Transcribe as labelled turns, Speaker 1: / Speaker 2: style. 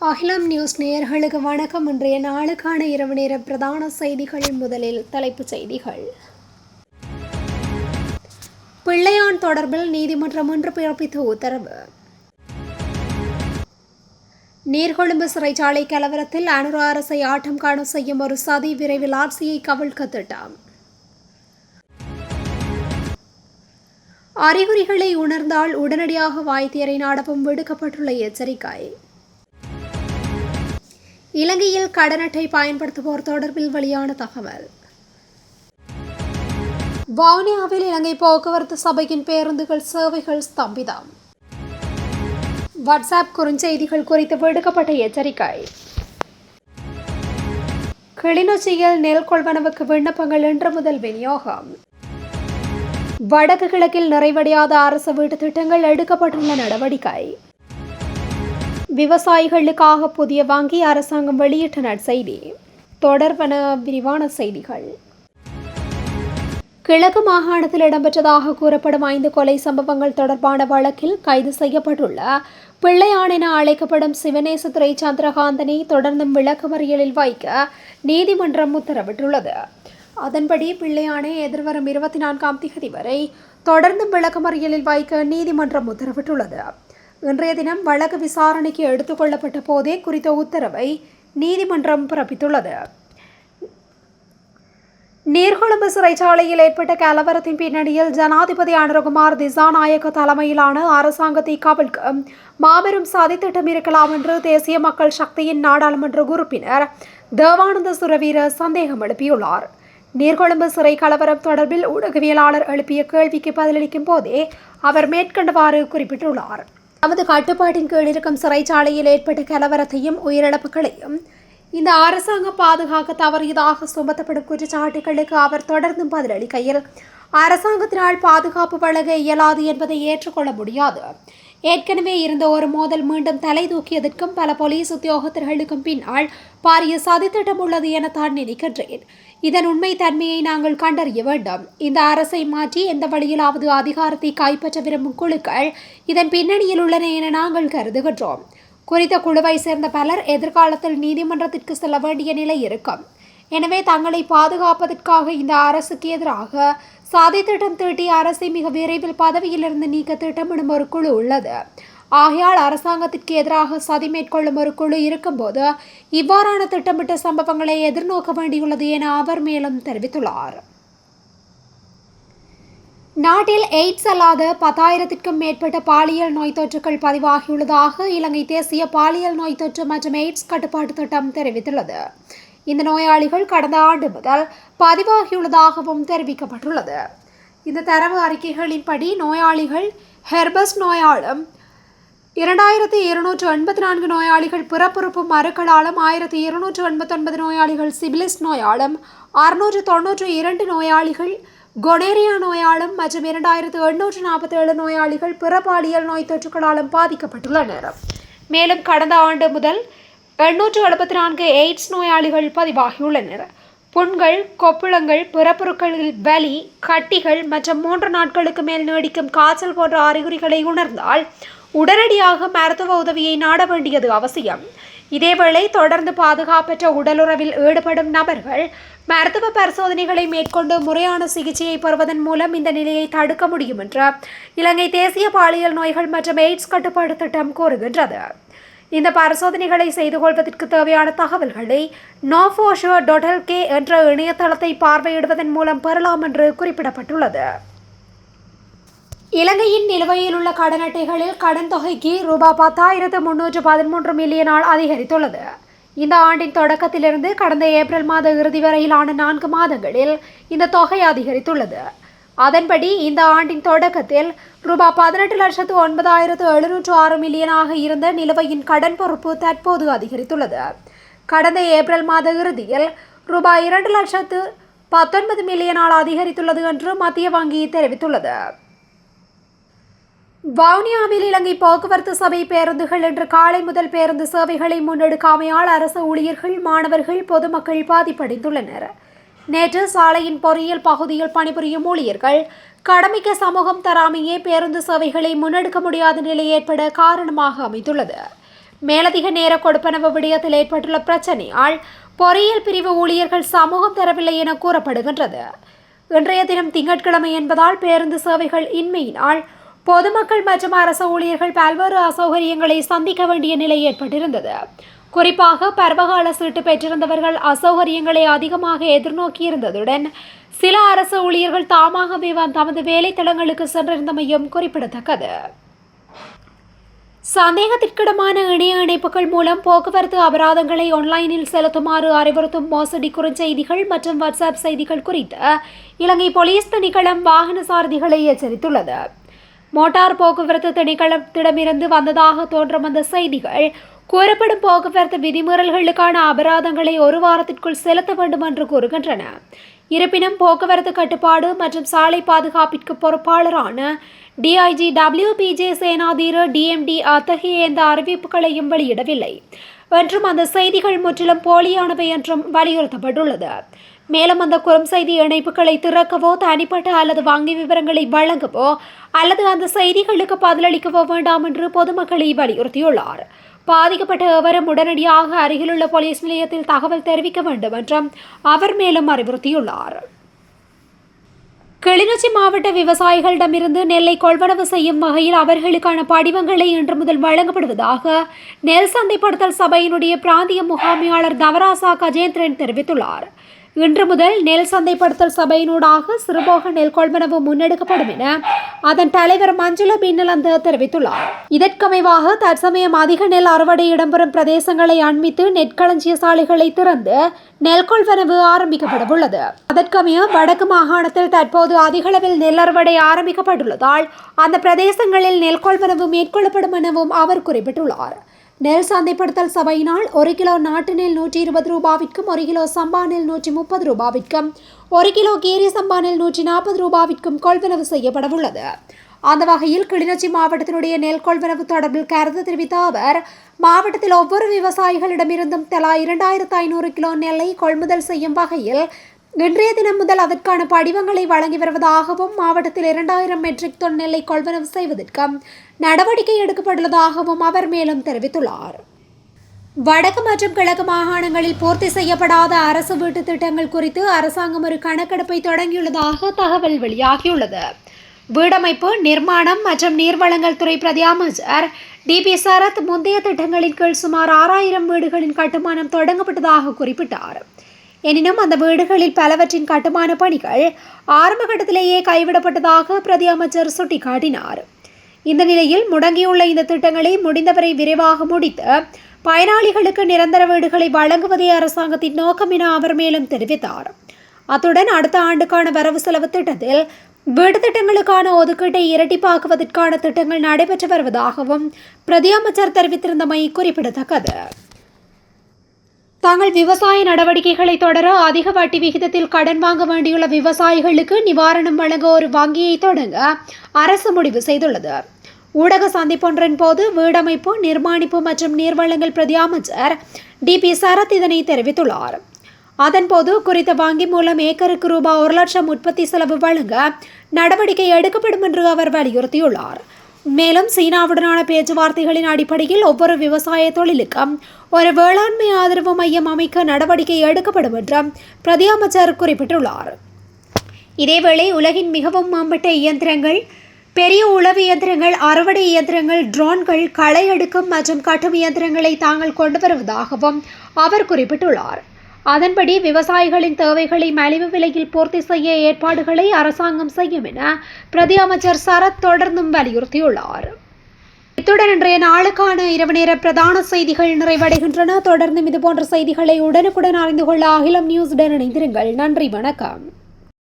Speaker 1: அகிலம் நியூஸ் நேயர்களுக்கு வணக்கம். இன்றைய நாளுக்கான இரவு நேர பிரதான செய்திகள். முதலில் தலைப்புச் செய்திகள். பிள்ளையான் தொடர்பில் நீதிமன்றம் இன்று பிறப்பித்த உத்தரவு. நீர்கொழும்பு சிறைச்சாலை கலவரத்தில் அனுர அரசை ஆட்டம் காண செய்யும் ஒரு சதி, விரைவில் ஆட்சியை கவிழ்க்க திட்டம். அறிகுறிகளை உணர்ந்தால் உடனடியாக வைத்தியரை நாடவும் விடுக்கப்பட்டுள்ள எச்சரிக்கை. இலங்கையில் கடன் அட்டை பயன்படுத்துவோர் தொடர்பில் வெளியான தகவல். வவுனியாவில் இலங்கை போக்குவரத்து சபையின் பேருந்துகள் சேவைகள் ஸ்தம்பிதம். வாட்ஸ்அப் குறுஞ்செய்திகள் குறித்து விடுக்கப்பட்ட எச்சரிக்கை. கிளிநொச்சியில் நெல் கொள்வனவுக்கு விண்ணப்பங்கள் இன்று முதல் விநியோகம். வடக்கு கிழக்கில் நிறைவடையாத அரசு வீட்டு திட்டங்கள் எடுக்கப்பட்டுள்ள நடவடிக்கை. விவசாயிகளுக்காக புதிய வங்கி அரசாங்கம் வெளியிட்ட நற்செய்தி. தொடர்பான விரிவான செய்திகள். கிழக்கு மாகாணத்தில் இடம்பெற்றதாக கூறப்படும் 5 கொலை சம்பவங்கள் தொடர்பான வழக்கில் கைது செய்யப்பட்டுள்ள பிள்ளையான் என அழைக்கப்படும் சிவனேசதுரை சந்திரகாந்தனை தொடர்ந்தும் விளக்கமறியலில் வைக்க நீதிமன்றம் உத்தரவிட்டுள்ளது. அதன்படி பிள்ளையானை எதிர்வரும் 24ஆம் தேதி வரை தொடர்ந்தும் விளக்கமறியலில் வைக்க நீதிமன்றம் உத்தரவிட்டுள்ளது. இன்றைய தினம் வழக்கு விசாரணைக்கு எடுத்துக் கொள்ளப்பட்ட போதே குறித்த உத்தரவை நீதிமன்றம் பிறப்பித்துள்ளது. நீர்கொழும்பு சிறைச்சாலையில் ஏற்பட்ட கலவரத்தின் பின்னணியில் ஜனாதிபதி அனுரகுமார் திசாநாயக்க தலைமையிலான அரசாங்கத்தை கவிழ்க்க மாபெரும் சதித்திட்டம் இருக்கலாம் என்று தேசிய மக்கள் சக்தியின் நாடாளுமன்ற உறுப்பினர் தேவானந்த சுரவீர சந்தேகம் எழுப்பியுள்ளார். நீர்கொழும்பு சிறை கலவரம் தொடர்பில் ஊடகவியலாளர் எழுப்பிய கேள்விக்கு பதிலளிக்கும் போதே அவர் மேற்கண்டவாறு குறிப்பிட்டுள்ளார். தமது கட்டுப்பாட்டின் கீழ் இருக்கும் சிறைச்சாலையில் ஏற்பட்ட கலவரத்தையும் உயிரிழப்புகளையும் இந்த அரசாங்கம் பாதுகாக்க தவறியதாக சுமத்தப்படும் குற்றச்சாட்டுகளுக்கு அவர் தொடர்ந்தும் பதிலளிக்கையில், அரசாங்கத்தினால் பாதுகாப்பு வழங்க இயலாது என்பதை ஏற்றுக்கொள்ள முடியாது. ஏற்கனவே இருந்த ஒரு மோதல் மீண்டும் தலை தூக்கியதற்கும் பல போலீஸ் உத்தியோகத்தர்களுக்கும் பின்னால் பாரிய சதித்திட்டம் உள்ளது என தான் நினைக்கின்றேன். இதன் உண்மை தன்மையை நாங்கள் கண்டறிய வேண்டும். இந்த அரசை மாற்றி எந்த வழியிலாவது அதிகாரத்தை கைப்பற்ற விரும்பும் குழுக்கள் இதன் பின்னணியில் உள்ளன என நாங்கள் கருதுகின்றோம். குறித்த குழுவை சேர்ந்த பலர் எதிர்காலத்தில் நீதிமன்றத்திற்கு செல்ல வேண்டிய நிலை இருக்கும். எனவே தங்களை பாதுகாப்பதற்காக இந்த அரசுக்கு எதிராக சதித்திட்டம் தீட்டி அரசை மிக விரைவில் பதவியிலிருந்து நீக்க திட்டமிடும் ஒரு குழு உள்ளது. ஆகையால் அரசாங்கத்திற்கு எதிராக சதி மேற்கொள்ளும் ஒரு குழு இருக்கும்போது இவ்வாறான திட்டமிட்ட சம்பவங்களை எதிர்நோக்க வேண்டியுள்ளது என அவர் மேலும் தெரிவித்துள்ளார். நாட்டில் எய்ட்ஸ் அல்லாத 10,000க்கும் மேற்பட்ட பாலியல் நோய் தொற்றுகள் பதிவாகியுள்ளதாக இலங்கை தேசிய பாலியல் நோய் தொற்று மற்றும் எய்ட்ஸ் கட்டுப்பாட்டு திட்டம் தெரிவித்துள்ளது. இந்த நோயாளிகள் கடந்த ஆண்டு முதல் பதிவாகியுள்ளதாகவும் தெரிவிக்கப்பட்டுள்ளது. இந்த தரவு அறிக்கைகளின்படி நோயாளிகள் ஹெர்பஸ் நோயாலும் 2284 நோயாளிகள் பிறப்புறுப்பு மறுக்களாலும் 1289 நோயாளிகள் சிபிலிஸ் நோயாலும் 692 நோயாளிகள் கொனேரியா நோயாலும் மற்றும் 2847 நோயாளிகள் பிற பாலியல் நோய் தொற்றுகளாலும் பாதிக்கப்பட்டுள்ளனர். மேலும் கடந்த ஆண்டு முதல் 874 எய்ட்ஸ் நோயாளிகள் பதிவாகியுள்ளனர். புண்கள், கொப்புளங்கள், பிறப்புறுக்களில் வலி, கட்டிகள் மற்றும் 3 நாட்களுக்கு மேல் நீடிக்கும் காய்ச்சல் போன்ற அறிகுறிகளை உணர்ந்தால் உடனடியாக மருத்துவ உதவியை நாட வேண்டியது அவசியம். இதேவேளை தொடர்ந்து பாதுகாப்பற்ற உடலுறவில் ஈடுபடும் நபர்கள் மருத்துவ பரிசோதனைகளை மேற்கொண்டு முறையான சிகிச்சையை பெறுவதன் மூலம் இந்த நிலையை தடுக்க முடியும் என்று இலங்கை தேசிய பாலியல் நோய்கள் மற்றும் எய்ட்ஸ் கட்டுப்பாட்டு திட்டம் கூறுகின்றது. இந்த பரிசோதனைகளை செய்து கொள்வதற்கு தேவையான தகவல்களை nofosure.lk என்ற இணையதளத்தை பார்வையிடுவதன் மூலம் பெறலாம் என்று குறிப்பிடப்பட்டுள்ளது. இலங்கையின் நிலுவையில் உள்ள கடன் அட்டைகளில் கடன் தொகைக்கு ரூபாய் 10,313 மில்லியனால் அதிகரித்துள்ளது. இந்த ஆண்டின் தொடக்கத்திலிருந்து கடந்த ஏப்ரல் மாத இறுதி வரையிலான 4 மாதங்களில் இந்த தொகை அதிகரித்துள்ளது. அதன்படி இந்த ஆண்டின் தொடக்கத்தில் ரூபாய் 18,09,706 மில்லியனாக இருந்த நிலுவையின் கடன் பொறுப்பு தற்போது அதிகரித்துள்ளது. கடந்த ஏப்ரல் மாத இறுதியில் ரூபாய் 2,19 மில்லியனால் அதிகரித்துள்ளது என்று மத்திய வங்கி தெரிவித்துள்ளது. வவுனியாவில் இலங்கை போக்குவரத்து சபை பேருந்துகள் இன்று காலை முதல் பேருந்து சேவைகளை முன்னெடுக்காமையால் அரசு ஊழியர்கள், மாணவர்கள், பொதுமக்கள் பாதிப்படைந்துள்ளனர். நேற்று சாலையின் பொறியியல் பகுதியில் பணிபுரியும் ஊழியர்கள் கடமைக்கு சமூகம் தராமையே பேருந்து சேவைகளை முன்னெடுக்க முடியாத நிலை ஏற்பட காரணமாக அமைந்துள்ளது. மேலதிக நேர கொடுப்பனவு விடயத்தில் ஏற்பட்டுள்ள பிரச்சினையால் பொறியியல் பிரிவு ஊழியர்கள் சமூகம் தரவில்லை என கூறப்படுகின்றது. இன்றைய தினம் திங்கட்கிழமை என்பதால் பேருந்து சேவைகள் இன்மையினால் பொதுமக்கள் மற்றும் அரசு ஊழியர்கள் பல்வேறு அசௌகரியங்களை சந்திக்க வேண்டிய நிலை ஏற்பட்டிருந்தது. குறிப்பாக பருவகால சீட்டு பெற்றிருந்தவர்கள் அசௌகரியங்களை அதிகமாக எதிர்நோக்கியிருந்ததுடன் சில அரசு ஊழியர்கள் தாமாகவே தமது வேலை தளங்களுக்கு சென்றிருந்தமையும் குறிப்பிடத்தக்கது. சந்தேகத்திற்கிடமான இணைய இணைப்புகள் மூலம் போக்குவரத்து அபராதங்களை ஆன்லைனில் செலுத்துமாறு அறிவுறுத்தும் மோசடி குறுஞ்செய்திகள் மற்றும் வாட்ஸ்அப் செய்திகள் குறித்து இலங்கை போலீஸ் திணைக்களம் வாகன சாரதிகளை எச்சரித்துள்ளது. மோட்டார் போக்குவரத்து திணைக்களத்திடமிருந்து வந்ததாக தோன்றும் அந்த செய்திகள் கூறப்படும் போக்குவரத்து விதிமீறல்களுக்கான அபராதங்களை ஒரு வாரத்திற்குள் செலுத்த வேண்டும் என்று கூறுகின்றன. இருப்பினும் போக்குவரத்து கட்டுப்பாடு மற்றும் சாலை பாதுகாப்பிற்கு பொறுப்பாளரான DIG WPJ சேனாதீர DMD அத்தகைய எந்த அறிவிப்புகளையும் வெளியிடவில்லை என்றும் அந்த செய்திகள் முற்றிலும் போலியானவை என்றும் வலியுறுத்தப்பட்டுள்ளது. மேலும் அந்த குறுஞ்செய்தி இணைப்புகளை திறக்கவோ தனிப்பட்ட அல்லது வங்கி விவரங்களை வழங்கவோ அல்லது அந்த செய்திகளுக்கு பதிலளிக்கவோ வேண்டாம் என்று பொதுமக்களை வலியுறுத்தியுள்ளார். பாதிக்கப்பட்ட எவரும் உடனடியாக அருகிலுள்ள போலீஸ் நிலையத்தில் தகவல் தெரிவிக்க வேண்டும் என்றும் அவர் மேலும் அறிவுறுத்தியுள்ளார். கிளிநொச்சி மாவட்ட விவசாயிகளிடமிருந்து நெல்லை கொள்வனவு செய்யும் வகையில் அவர்களுக்கான படிவங்களை இன்று முதல் வழங்கப்படுவதாக நெல் சந்தைப்படுத்தல் சபையினுடைய பிராந்திய முகாமையாளர் தவராசா கஜேந்திரன் தெரிவித்துள்ளார். இன்று முதல் நெல் சந்தைப்படுத்தல் சபையினூடாக சிறுபோக நெல் கொள்வனவு முன்னெடுக்கப்படும் என அதன் தலைவர் மஞ்சுள பின்னலந்த தெரிவித்துள்ளார். இதற்கமைவாக தற்சமயம் அதிக நெல் அறுவடை இடம்பெறும் பிரதேசங்களை அண்மித்து நெற்களஞ்சிய சாலைகளை திறந்து நெல் கொள்வனவு ஆரம்பிக்கப்படவுள்ளது. அதற்கமைய வடக்கு மாகாணத்தில் தற்போது அதிகளவில் நெல் அறுவடை ஆரம்பிக்கப்பட்டுள்ளதால் அந்த பிரதேசங்களில் நெல் கொள்வனவு மேற்கொள்ளப்படும் எனவும் அவர் குறிப்பிட்டுள்ளார். நெல் சந்தைப்படுத்தல் சபையினால் 1 கிலோ நாட்டு நெல் 120 ரூபாவிற்கும் 1 கிலோ சம்பா நெல் 130 ரூபாவிற்கும் 1 கிலோ கீரி சம்பா நெல் 140 ரூபாவிற்கும் கொள்வனவு செய்யப்படவுள்ளது. அந்த வகையில் கிளிநொச்சி மாவட்டத்தினுடைய நெல் கொள்வனவு தொடர்பில் கருத்து தெரிவித்த அவர் மாவட்டத்தில் ஒவ்வொரு விவசாயிகளிடமிருந்தும் தலா 2500 கிலோ நெல்லை கொள்முதல் செய்யும் வகையில் இன்றைய தினம் முதல் அதற்கான படிவங்களை வழங்கி வருவதாகவும் மாவட்டத்தில் 2000 மெட்ரிக் டன் நெல்லை கொள்வனவு செய்வதற்கு நடவடிக்கை எடுக்கப்பட்டுள்ளதாகவும் அவர் மேலும் தெரிவித்துள்ளார். வடக்கு மற்றும் கிழக்கு மாகாணங்களில் பூர்த்தி செய்யப்படாத அரசு வீட்டு திட்டங்கள் குறித்து அரசாங்கம் ஒரு கணக்கெடுப்பை தொடங்கியுள்ளதாக தகவல் வெளியாகியுள்ளது. வீடமைப்பு, நிர்மாணம் மற்றும் நீர்வளங்கள் துறை பிரதி அமைச்சர் DP சரத் முந்தைய திட்டங்களின் கீழ் சுமார் 6000 வீடுகளின் கட்டுமானம் தொடங்கப்பட்டதாக குறிப்பிட்டார். எனினும் அந்த வீடுகளில் பலவற்றின் கட்டுமான பணிகள் ஆரம்ப கட்டத்திலேயே கைவிடப்பட்டதாக பிரதி அமைச்சர் சுட்டிக்காட்டினார். இந்த நிலையில் முடங்கியுள்ள இந்த திட்டங்களை முடிந்தவரை விரைவாக முடித்து பயனாளிகளுக்கு நிரந்தர வீடுகளை வழங்குவதே அரசாங்கத்தின் நோக்கம் என அவர் மேலும் தெரிவித்தார். அத்துடன் அடுத்த ஆண்டுக்கான வரவு செலவு திட்டத்தில் வீடு திட்டங்களுக்கான ஒதுக்கீட்டை இரட்டிப்பாக்குவதற்கான திட்டங்கள் நடைபெற்று வருவதாகவும் பிரதி அமைச்சர் தெரிவித்திருந்தமை குறிப்பிடத்தக்கது. தாங்கள் விவசாய நடவடிக்கைகளை தொடர அதிக வட்டி விகிதத்தில் கடன் வாங்க வேண்டியுள்ள விவசாயிகளுக்கு நிவாரணம் வழங்க ஒரு வங்கியை தொடங்க அரசு முடிவு செய்துள்ளது. ஊடக சந்திப்பொன்றின் போது வீடமைப்பு, நிர்மாணிப்பு மற்றும் நீர்வளங்கள் பிரதி அமைச்சர் DP சரத் இதனை தெரிவித்துள்ளார். அதன்போது குறித்த வங்கி மூலம் ஏக்கருக்கு ரூபாய் 1 லட்சம் உற்பத்தி செலவு வழங்க நடவடிக்கை எடுக்கப்படும் என்று அவர் வலியுறுத்தியுள்ளார். மேலும் சீனாவுடனான பேச்சுவார்த்தைகளின் அடிப்படையில் ஒவ்வொரு விவசாய தொழிலுக்கும் ஒரு வேளாண்மை ஆதரவு மையம் அமைக்க நடவடிக்கை எடுக்கப்படும் என்றும் பிரதி அமைச்சர் குறிப்பிட்டுள்ளார். இதேவேளை உலகின் மிகவும் மேம்பட்ட இயந்திரங்கள், பெரிய உழவு இயந்திரங்கள், அறுவடை இயந்திரங்கள், ட்ரோன்கள், களை எடுக்கும் மற்றும் கட்டும் இயந்திரங்களை தாங்கள் கொண்டு வருவதாகவும் அவர் குறிப்பிட்டுள்ளார். அதன்படி விவசாயிகளின் தேவைகளை மலிவு விலையில் பூர்த்தி செய்ய ஏற்பாடுகளை அரசாங்கம் செய்யும் என பிரதி அமைச்சர் சரத் தொடர்ந்தும் வலியுறுத்தியுள்ளார். இத்துடன் இன்றைய நாளுக்கான இரவு நேர பிரதான செய்திகள் நிறைவடைகின்றன. தொடர்ந்தும் இதுபோன்ற செய்திகளை உடனுக்குடன் அறிந்து கொள்ள அகிலம் நியூஸுடன் இணைந்திருங்கள். நன்றி, வணக்கம்.